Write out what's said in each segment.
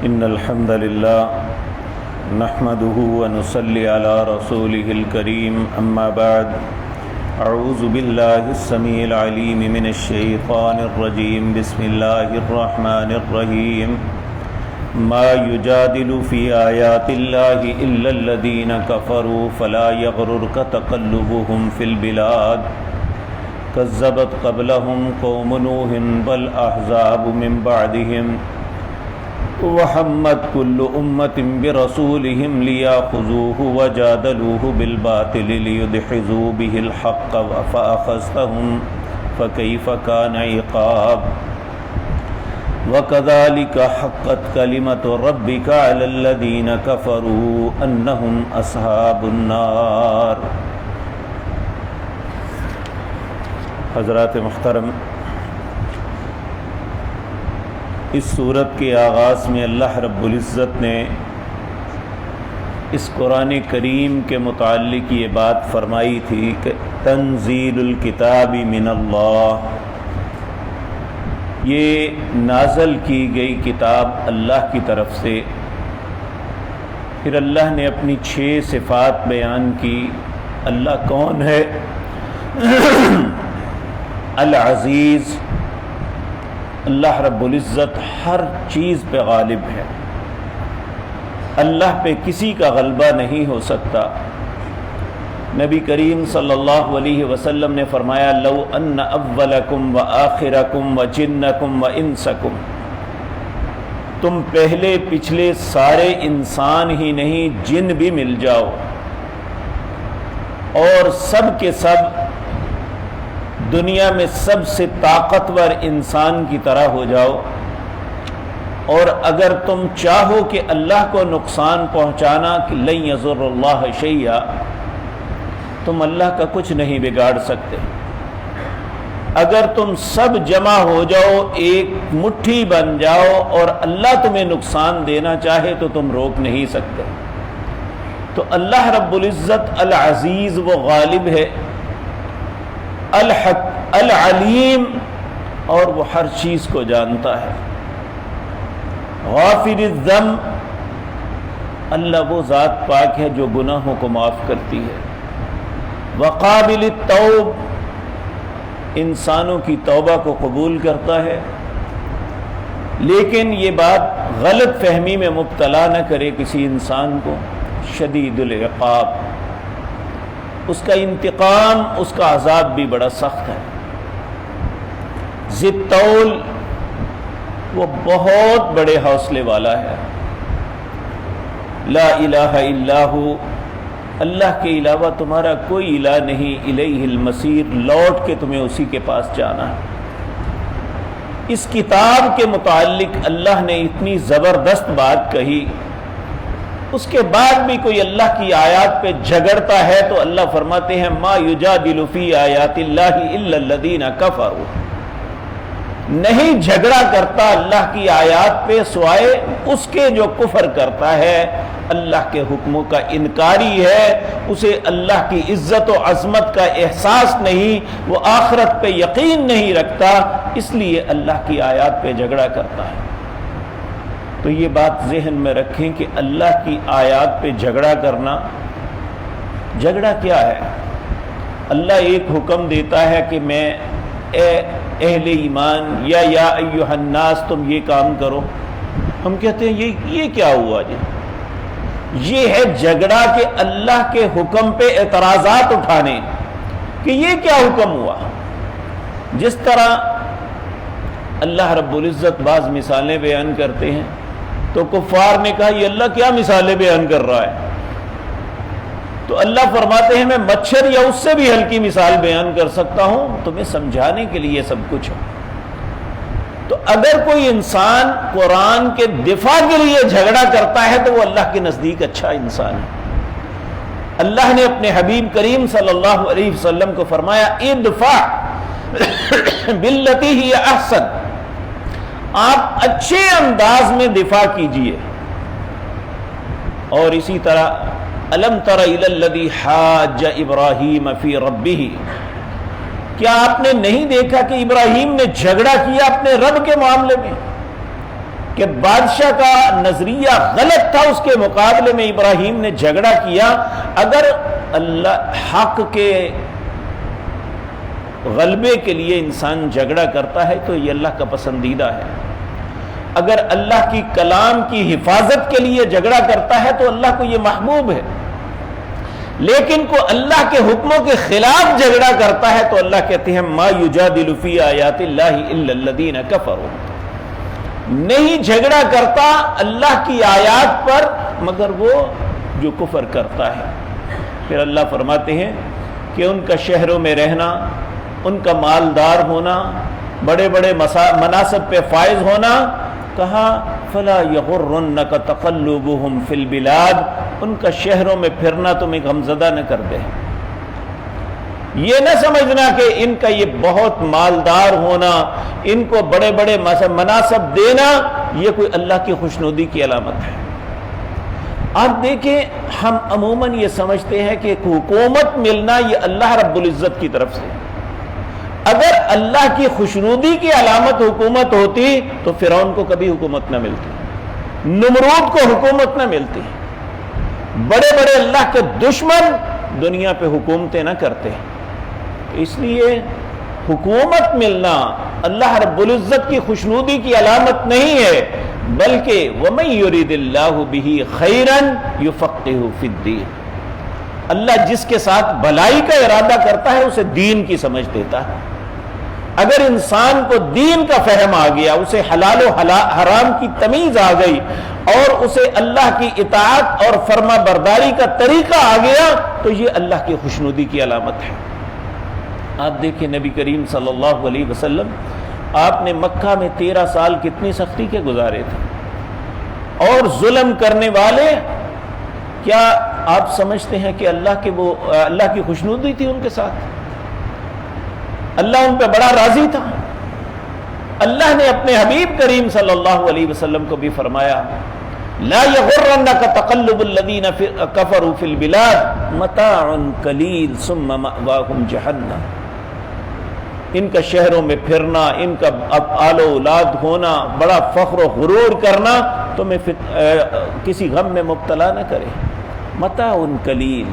إن الحمد لله نحمده ونصلي على رسوله الكريم أما بعد أعوذ بالله السميع العليم من الشيطان الرجيم بسم الله الرحمن الرحيم ما يجادل في آيات الله إلا الذين كفروا فلا يغررك تقلبهم في البلاد كذبت قبلهم قوم نوح والأحزاب من بعدهم وحمت كل أمة برسولهم ليأخذوه وجادلوه بالباطل ليدحضوا به الحق فأخذتهم فكيف كان عقاب وكذلك حقت كلمة ربك على الذين كفروا أنهم أصحاب النار۔ حضرات محترم، اس صورت کے آغاز میں اللہ رب العزت نے اس قرآن کریم کے متعلق یہ بات فرمائی تھی کہ تنزیل الکتاب من اللہ، یہ نازل کی گئی کتاب اللہ کی طرف سے۔ پھر اللہ نے اپنی 6 صفات بیان کی۔ اللہ کون ہے؟ العزیز، اللہ رب العزت ہر چیز پہ غالب ہے، اللہ پہ کسی کا غلبہ نہیں ہو سکتا۔ نبی کریم صلی اللہ علیہ وسلم نے فرمایا لو ان اولکم و آخرکم و جنکم و انسکم، تم پہلے پچھلے سارے انسان ہی نہیں جن بھی مل جاؤ اور سب کے سب دنیا میں سب سے طاقتور انسان کی طرح ہو جاؤ، اور اگر تم چاہو کہ اللہ کو نقصان پہنچانا کہ لن یضر اللہ شیئا، تم اللہ کا کچھ نہیں بگاڑ سکتے۔ اگر تم سب جمع ہو جاؤ، ایک مٹھی بن جاؤ اور اللہ تمہیں نقصان دینا چاہے تو تم روک نہیں سکتے۔ تو اللہ رب العزت العزیز وہ غالب ہے، الحق العلیم، اور وہ ہر چیز کو جانتا ہے۔ غافر الذنب، اللہ وہ ذات پاک ہے جو گناہوں کو معاف کرتی ہے۔ وقابل التوب، انسانوں کی توبہ کو قبول کرتا ہے، لیکن یہ بات غلط فہمی میں مبتلا نہ کرے کسی انسان کو۔ شدید العقاب، اس کا انتقام، اس کا عذاب بھی بڑا سخت ہے۔ ذی الطول، وہ بہت بڑے حوصلے والا ہے۔ لا الہ الا ہو، اللہ کے علاوہ تمہارا کوئی الہ نہیں۔ الیہ المصیر، لوٹ کے تمہیں اسی کے پاس جانا ہے۔ اس کتاب کے متعلق اللہ نے اتنی زبردست بات کہی، اس کے بعد بھی کوئی اللہ کی آیات پہ جھگڑتا ہے تو اللہ فرماتے ہیں ما یجادل فی آیات اللہ الا الذین کفروا، نہیں جھگڑا کرتا اللہ کی آیات پہ سوائے اس کے جو کفر کرتا ہے، اللہ کے حکموں کا انکاری ہے، اسے اللہ کی عزت و عظمت کا احساس نہیں، وہ آخرت پہ یقین نہیں رکھتا، اس لیے اللہ کی آیات پہ جھگڑا کرتا ہے۔ تو یہ بات ذہن میں رکھیں کہ اللہ کی آیات پہ جھگڑا کرنا، جھگڑا کیا ہے؟ اللہ ایک حکم دیتا ہے کہ میں اے اہل ایمان یا ایھا الناس تم یہ کام کرو، ہم کہتے ہیں یہ کیا ہوا جی؟ یہ ہے جھگڑا کہ اللہ کے حکم پہ اعتراضات اٹھانے کہ یہ کیا حکم ہوا۔ جس طرح اللہ رب العزت بعض مثالیں بیان کرتے ہیں تو کفار نے کہا یہ اللہ کیا مثالیں بیان کر رہا ہے؟ تو اللہ فرماتے ہیں میں مچھر یا اس سے بھی ہلکی مثال بیان کر سکتا ہوں تمہیں سمجھانے کے لیے سب کچھ ہے۔ تو اگر کوئی انسان قرآن کے دفاع کے لیے جھگڑا کرتا ہے تو وہ اللہ کے نزدیک اچھا انسان ہے۔ اللہ نے اپنے حبیب کریم صلی اللہ علیہ وسلم کو فرمایا ادفع باللتی ہی احسن، آپ اچھے انداز میں دفاع کیجئے۔ اور اسی طرح الم تر الی الذی حاج ابراہیم فی ربہ، کیا آپ نے نہیں دیکھا کہ ابراہیم نے جھگڑا کیا اپنے رب کے معاملے میں؟ کہ بادشاہ کا نظریہ غلط تھا، اس کے مقابلے میں ابراہیم نے جھگڑا کیا۔ اگر اللہ حق کے غلبے کے لیے انسان جھگڑا کرتا ہے تو یہ اللہ کا پسندیدہ ہے، اگر اللہ کی کلام کی حفاظت کے لیے جھگڑا کرتا ہے تو اللہ کو یہ محبوب ہے، لیکن کو اللہ کے حکموں کے خلاف جھگڑا کرتا ہے تو اللہ کہتے ہیں ما یجادل فی آیات اللہ الا الذین کفروا، نہیں جھگڑا کرتا اللہ کی آیات پر مگر وہ جو کفر کرتا ہے۔ پھر اللہ فرماتے ہیں کہ ان کا شہروں میں رہنا، ان کا مالدار ہونا، بڑے بڑے مناصب پہ فائز ہونا، کہا فلا یغرنک تقلبهم فی البلاد، ان کا شہروں میں پھرنا تمہیں غمزدہ نہ کر دے، یہ نہ سمجھنا کہ ان کا یہ بہت مالدار ہونا، ان کو بڑے بڑے مناصب دینا یہ کوئی اللہ کی خوشنودی کی علامت ہے۔ آپ دیکھیں ہم عموماً یہ سمجھتے ہیں کہ حکومت ملنا یہ اللہ رب العزت کی طرف سے، اگر اللہ کی خوشنودی کی علامت حکومت ہوتی تو فرعون کو کبھی حکومت نہ ملتی، نمرود کو حکومت نہ ملتی، بڑے بڑے اللہ کے دشمن دنیا پہ حکومتیں نہ کرتے۔ اس لیے حکومت ملنا اللہ رب العزت کی خوشنودی کی علامت نہیں ہے، بلکہ وَمَن يُرِدِ اللَّهُ بِهِ خَيْرًا يُفَقِّهُ فِي الدِّينِ، اللہ جس کے ساتھ بھلائی کا ارادہ کرتا ہے اسے دین کی سمجھ دیتا ہے۔ اگر انسان کو دین کا فہم آ گیا، اسے حلال و حرام کی تمیز آ گئی اور اسے اللہ کی اطاعت اور فرما برداری کا طریقہ آ گیا تو یہ اللہ کی خوشنودی کی علامت ہے۔ آپ دیکھیں نبی کریم صلی اللہ علیہ وسلم، آپ نے مکہ میں 13 سال کتنی سختی کے گزارے تھے، اور ظلم کرنے والے، کیا آپ سمجھتے ہیں کہ اللہ کی خوشنودی تھی ان کے ساتھ؟ اللہ ان پہ بڑا راضی تھا۔ اللہ نے اپنے حبیب کریم صلی اللہ علیہ وسلم کو بھی فرمایا لا یغرنک تقلب الذین کفروا فی البلاد متاع قلیل ثم مأواہم جہنم، ان کا شہروں میں پھرنا، ان کا آل و اولاد ہونا، بڑا فخر و غرور کرنا تمہیں کسی غم میں مبتلا نہ کرے۔ متاع قلیل،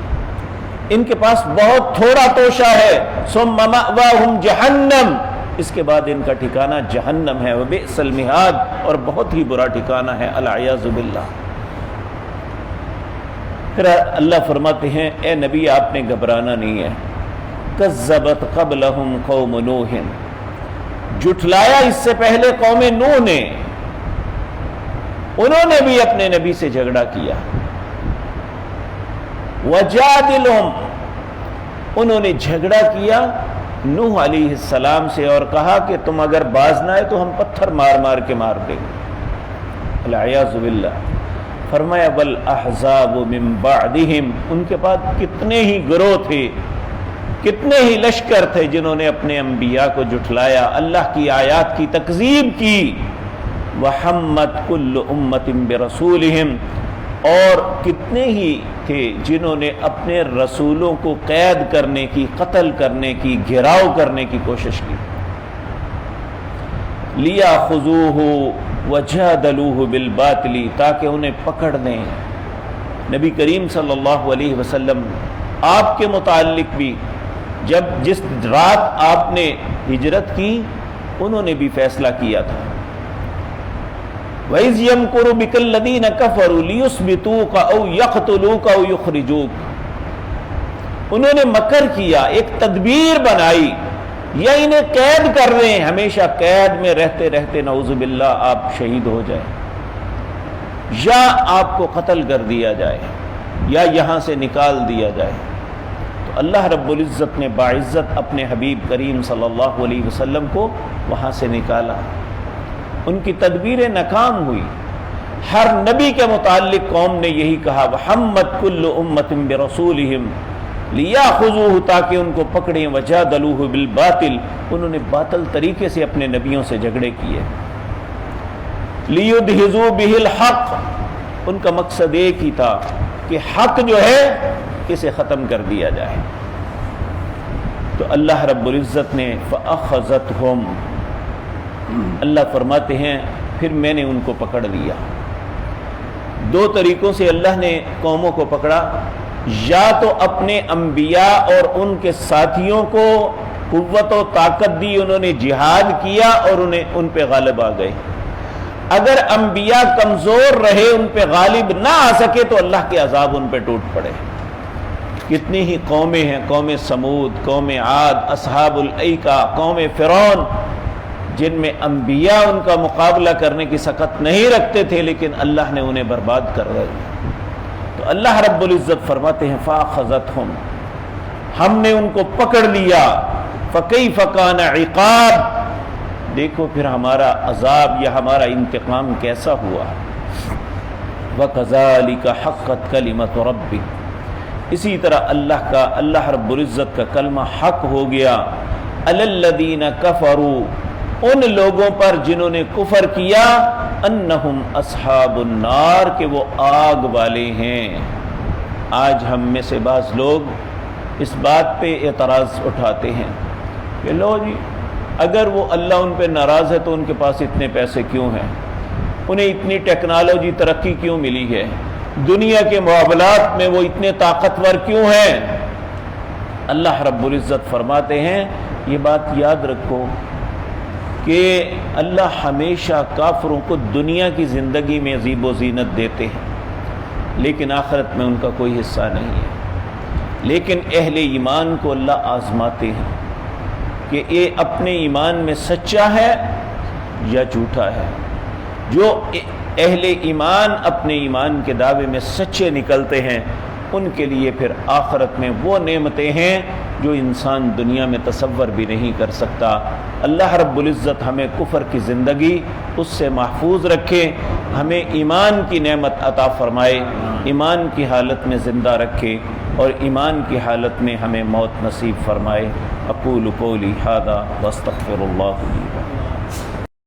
ان کے پاس بہت تھوڑا توشہ ہے، ثم مأواہم جہنم، اس کے بعد ان کا ٹھکانہ جہنم ہے، وبئس المہاد، اور بہت ہی برا ٹھکانہ ہے، العیاذ باللہ۔ پھر اللہ فرماتے ہیں اے نبی آپ نے گھبرانا نہیں ہے، کذبت قبلہم قوم نوح، جھٹلایا اس سے پہلے قوم نوح نے، انہوں نے بھی اپنے نبی سے جھگڑا کیا۔ وجادلہم، انہوں نے جھگڑا کیا نوح علیہ السلام سے اور کہا کہ تم اگر باز نہ آئے تو ہم پتھر مار مار کے مار دیں گے، العیاذ باللہ۔ فرمایا والاحزاب من بعدہم، ان کے بعد کتنے ہی گروہ تھے، کتنے ہی لشکر تھے جنہوں نے اپنے انبیاء کو جھٹلایا، اللہ کی آیات کی تکذیب کی۔ وحمت کل امت برسولہم، اور کتنے ہی تھے جنہوں نے اپنے رسولوں کو قید کرنے کی، قتل کرنے کی، گھراؤ کرنے کی کوشش کی۔ لیاخذوہ وجادلوہ بالباطل، تاکہ انہیں پکڑ دیں۔ نبی کریم صلی اللہ علیہ وسلم آپ کے متعلق بھی جس رات آپ نے ہجرت کی انہوں نے بھی فیصلہ کیا تھا، وَإِذْ يَمْكُرُ بِكَ الَّذِينَ كَفَرُوا لِيُثْبِتُوكَ أَوْ يَقْتُلُوكَ أَوْ يُخْرِجُوكَ، انہوں نے مکر کیا، ایک تدبیر بنائی، یا انہیں قید کر رہے ہیں، ہمیشہ قید میں رہتے رہتے نعوذ باللہ آپ شہید ہو جائیں، یا آپ کو قتل کر دیا جائے، یا یہاں سے نکال دیا جائے۔ تو اللہ رب العزت نے باعزت اپنے حبیب کریم صلی اللہ علیہ وسلم کو وہاں سے نکالا، ان کی تدبیریں ناکام ہوئی۔ ہر نبی کے متعلق قوم نے یہی کہا وحمت کل امت برسولہم لیاخذوہ، تاکہ ان کو پکڑیں، وجادلوہ بالباطل، انہوں نے باطل طریقے سے اپنے نبیوں سے جھگڑے کیے۔ لیدھزوا بہ الحق، ان کا مقصد ایک ہی تھا کہ حق جو ہے اسے ختم کر دیا جائے۔ تو اللہ رب العزت نے فأخذتہم، اللہ فرماتے ہیں پھر میں نے ان کو پکڑ لیا۔ دو طریقوں سے اللہ نے قوموں کو پکڑا، یا تو اپنے انبیاء اور ان کے ساتھیوں کو قوت و طاقت دی، انہوں نے جہاد کیا اور ان پہ غالب آ گئے۔ اگر انبیاء کمزور رہے، ان پہ غالب نہ آ سکے تو اللہ کے عذاب ان پہ ٹوٹ پڑے۔ کتنی ہی قومیں ہیں، قوم سمود، قوم عاد، اصحاب الایکہ، قوم فرعون، جن میں انبیاء ان کا مقابلہ کرنے کی سخت نہیں رکھتے تھے، لیکن اللہ نے انہیں برباد کر دیا۔ تو اللہ رب العزت فرماتے ہیں فَأَخَذَتْهُمْ، ہم نے ان کو پکڑ لیا، فَكَيْفَ كَانَ عِقَابِ، دیکھو پھر ہمارا عذاب یا ہمارا انتقام کیسا ہوا۔ وَكَذَلِكَ حَقَّتْ كَلِمَةُ رَبِّكَ، اسی طرح اللہ رب العزت کا کلمہ حق ہو گیا، عَلَى الَّذِينَ كَفَرُوا، ان لوگوں پر جنہوں نے کفر کیا، انہم اصحاب النار، کہ وہ آگ والے ہیں۔ آج ہم میں سے بعض لوگ اس بات پہ اعتراض اٹھاتے ہیں کہ لو جی، اگر وہ اللہ ان پہ ناراض ہے تو ان کے پاس اتنے پیسے کیوں ہیں، انہیں اتنی ٹیکنالوجی ترقی کیوں ملی ہے، دنیا کے معاملات میں وہ اتنے طاقتور کیوں ہیں؟ اللہ رب العزت فرماتے ہیں یہ بات یاد رکھو کہ اللہ ہمیشہ کافروں کو دنیا کی زندگی میں عزیب و زینت دیتے ہیں، لیکن آخرت میں ان کا کوئی حصہ نہیں ہے۔ لیکن اہل ایمان کو اللہ آزماتے ہیں کہ یہ اپنے ایمان میں سچا ہے یا جھوٹا ہے۔ جو اہل ایمان اپنے ایمان کے دعوے میں سچے نکلتے ہیں، ان کے لیے پھر آخرت میں وہ نعمتیں ہیں جو انسان دنیا میں تصور بھی نہیں کر سکتا۔ اللہ رب العزت ہمیں کفر کی زندگی اس سے محفوظ رکھے، ہمیں ایمان کی نعمت عطا فرمائے، ایمان کی حالت میں زندہ رکھے اور ایمان کی حالت میں ہمیں موت نصیب فرمائے۔ اقول قولی ھذا واستغفر اللہ لی ولکم۔